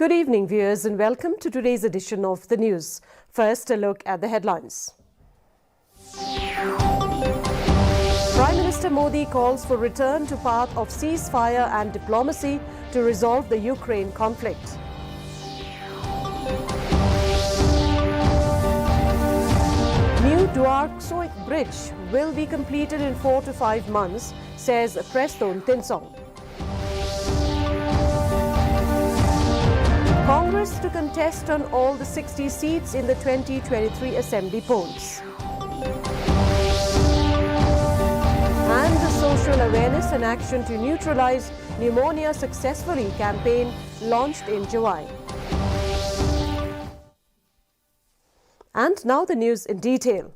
Good evening, viewers, and welcome to today's edition of the news. First, a look at the headlines. Prime Minister Modi calls for return to path of ceasefire and diplomacy to resolve the Ukraine conflict. New Duar-Soik Bridge will be completed in 4 to 5 months, says Preston Tinsong. Congress to contest on all the 60 seats in the 2023 Assembly polls. And the Social Awareness and Action to Neutralize Pneumonia Successfully campaign launched in July. And now the news in detail.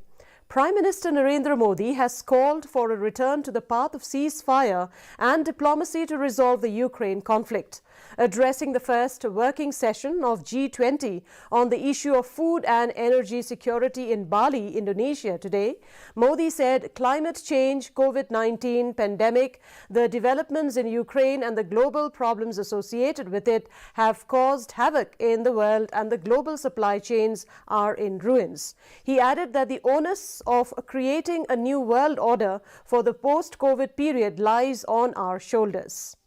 Prime Minister Narendra Modi has called for a return to the path of ceasefire and diplomacy to resolve the Ukraine conflict. Addressing the first working session of G20 on the issue of food and energy security in Bali, Indonesia today, Modi said climate change, COVID-19 pandemic, the developments in Ukraine and the global problems associated with it have caused havoc in the world and the global supply chains are in ruins. He added that the onus of creating a new world order for the post-COVID period lies on our shoulders.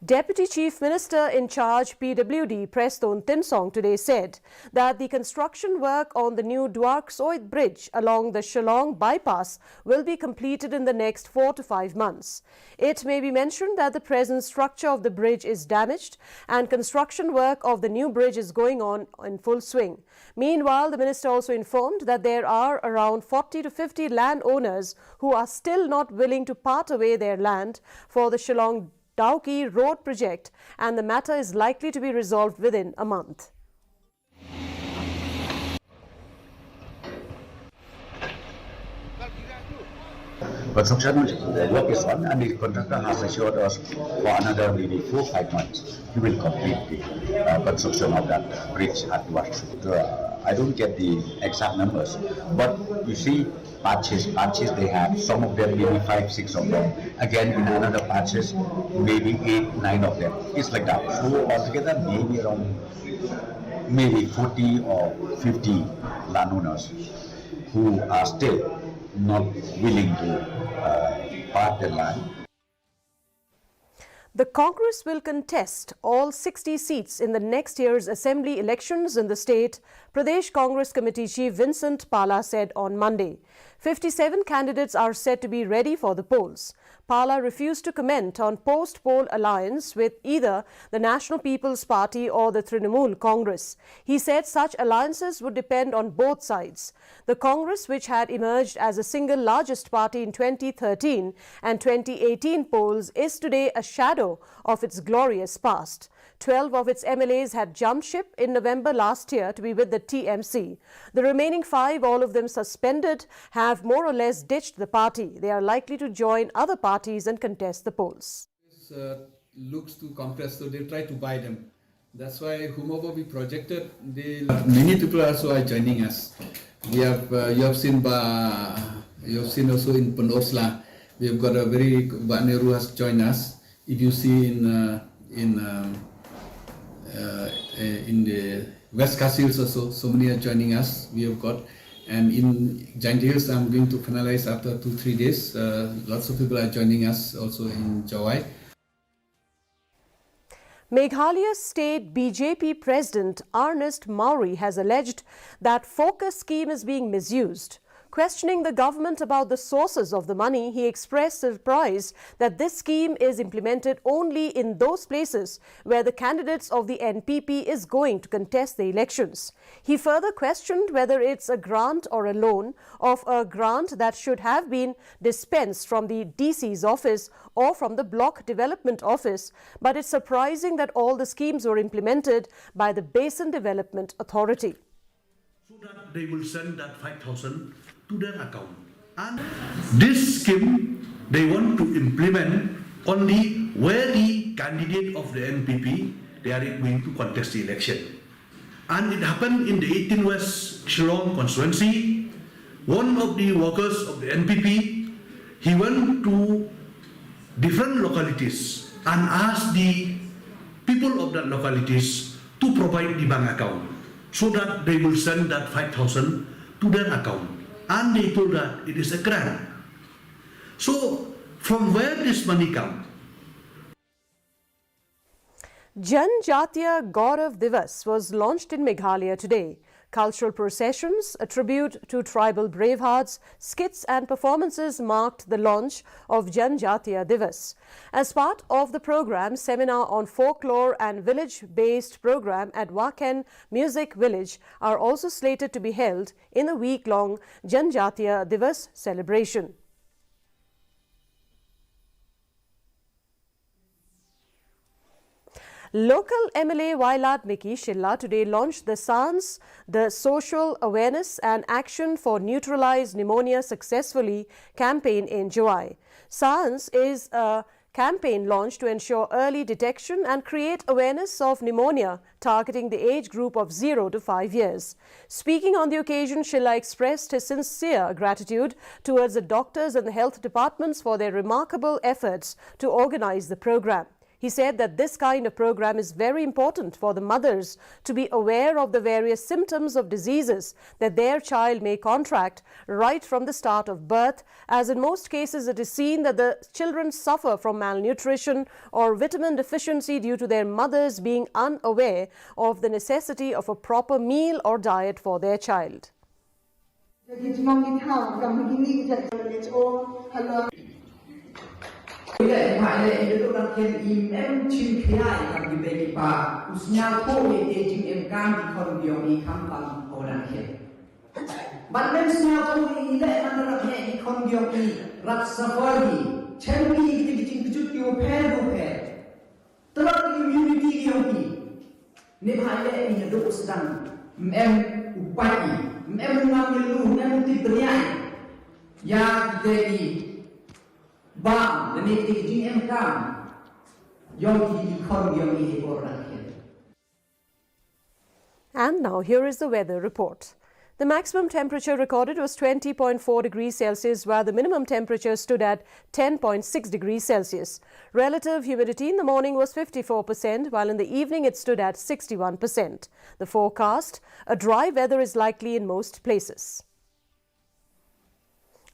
Deputy Chief Minister in charge PWD Preston Tinsong today said that the construction work on the new Duar-Soik Bridge along the Shillong bypass will be completed in the next 4 to 5 months. It may be mentioned that the present structure of the bridge is damaged and construction work of the new bridge is going on in full swing. Meanwhile, the minister also informed that there are around 40 to 50 landowners who are still not willing to part away their land for the Shillong Dawki road project, and the matter is likely to be resolved within a month. Construction work is on, and the contractor has assured us for another maybe 4 or 5 months he will complete the construction of that bridge at Duar. I don't get the exact numbers, but you see patches they have, some of them maybe 5, 6 of them. Again, in another patches, maybe 8, 9 of them. It's like that. So altogether, maybe around 40 or 50 landowners who are still not willing to part their land. The Congress will contest all 60 seats in the next year's Assembly elections in the state, Pradesh Congress Committee Chief Vincent Pala said on Monday. 57 candidates are said to be ready for the polls. Pala refused to comment on post-poll alliance with either the National People's Party or the Trinamool Congress. He said such alliances would depend on both sides. The Congress, which had emerged as the single largest party in 2013 and 2018 polls, is today a shadow of its glorious past. 12 of its MLAs had jumped ship in November last year to be with the TMC. The remaining 5, all of them suspended, have more or less ditched the party. They are likely to join other parties and contest the polls. Looks too compressed, so they try to buy them. That's why whomever we projected, many people also are joining us. We have you have seen also in Pendosla, we have got a very Mbak Nehru has joined us. If you see in the West Castles also, so many are joining us. We have got, and in Giant Hills, I'm going to finalize after 2-3 days. Lots of people are joining us also in Jawai. Meghalaya State BJP President Ernest Mauri has alleged that Focus scheme is being misused. Questioning the government about the sources of the money, he expressed surprise that this scheme is implemented only in those places where the candidates of the NPP is going to contest the elections. He further questioned whether it's a grant or a loan of a grant that should have been dispensed from the DC's office or from the Block Development Office, but it's surprising that all the schemes were implemented by the Basin Development Authority. So that they will send that 5,000 to their account. And this scheme they want to implement only where the candidate of the NPP they are going to contest the election. And it happened in the 18 West Shillong constituency. One of the workers of the NPP, he went to different localities and ask the people of that localities to provide the bank account so that they will send that 5,000 to their account. And they told that it is a grant. So from where this money comes? Janjatiya Gaurav Divas was launched in Meghalaya today. Cultural processions, a tribute to tribal bravehearts, skits and performances marked the launch of Janjatiya Divas. As part of the program, seminar on folklore and village-based program at Waken Music Village are also slated to be held in the week-long Janjatiya Divas celebration. Local MLA Vailat Miki Shilla today launched the SANS, the Social Awareness and Action for Neutralize Pneumonia Successfully campaign in July. SANS is a campaign launched to ensure early detection and create awareness of pneumonia, targeting the age group of 0 to 5 years. Speaking on the occasion, Shilla expressed his sincere gratitude towards the doctors and the health departments for their remarkable efforts to organize the program. He said that this kind of program is very important for the mothers to be aware of the various symptoms of diseases that their child may contract right from the start of birth, as in most cases it is seen that the children suffer from malnutrition or vitamin deficiency due to their mothers being unaware of the necessity of a proper meal or diet for their child. Bandan siya ko ile manarap niya ikon gyoki raksafari chengi ikijing kujut yo peru pe telak immunity gyoki ne bhale ina do sedang upai ngamil lu tibrian ya dedi bang dan ikijing kam yoki ikon gyoki orang. And now here is the weather report. The maximum temperature recorded was 20.4 degrees Celsius, while the minimum temperature stood at 10.6 degrees Celsius. Relative humidity in the morning was 54%, while in the evening it stood at 61%. The forecast: a dry weather is likely in most places.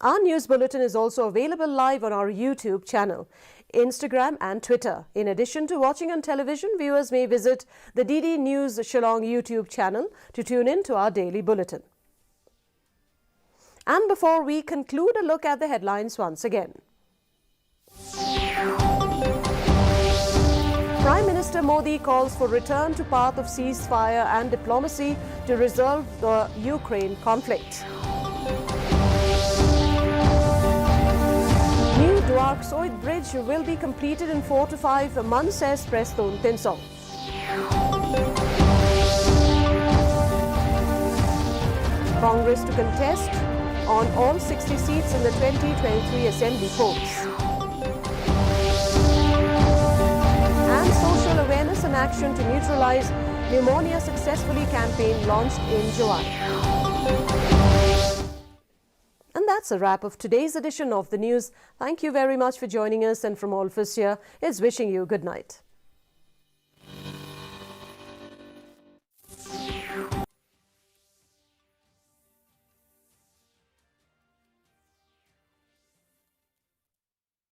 Our news bulletin is also available live on our YouTube channel, Instagram and Twitter. In addition to watching on television, viewers may visit the DD News Shillong YouTube channel to tune in to our daily bulletin. And before we conclude, a look at the headlines once again. Prime Minister Modi calls for return to path of ceasefire and diplomacy to resolve the Ukraine conflict. New Duark Soit Bridge will be completed in 4 to 5 months, says Preston Tinsong. Congress to contest on all 60 seats in the 2023 Assembly polls. And Social Awareness and Action to Neutralize Pneumonia Successfully campaign launched in July. And that's a wrap of today's edition of the news. Thank you very much for joining us, and from all of us here, is wishing you good night.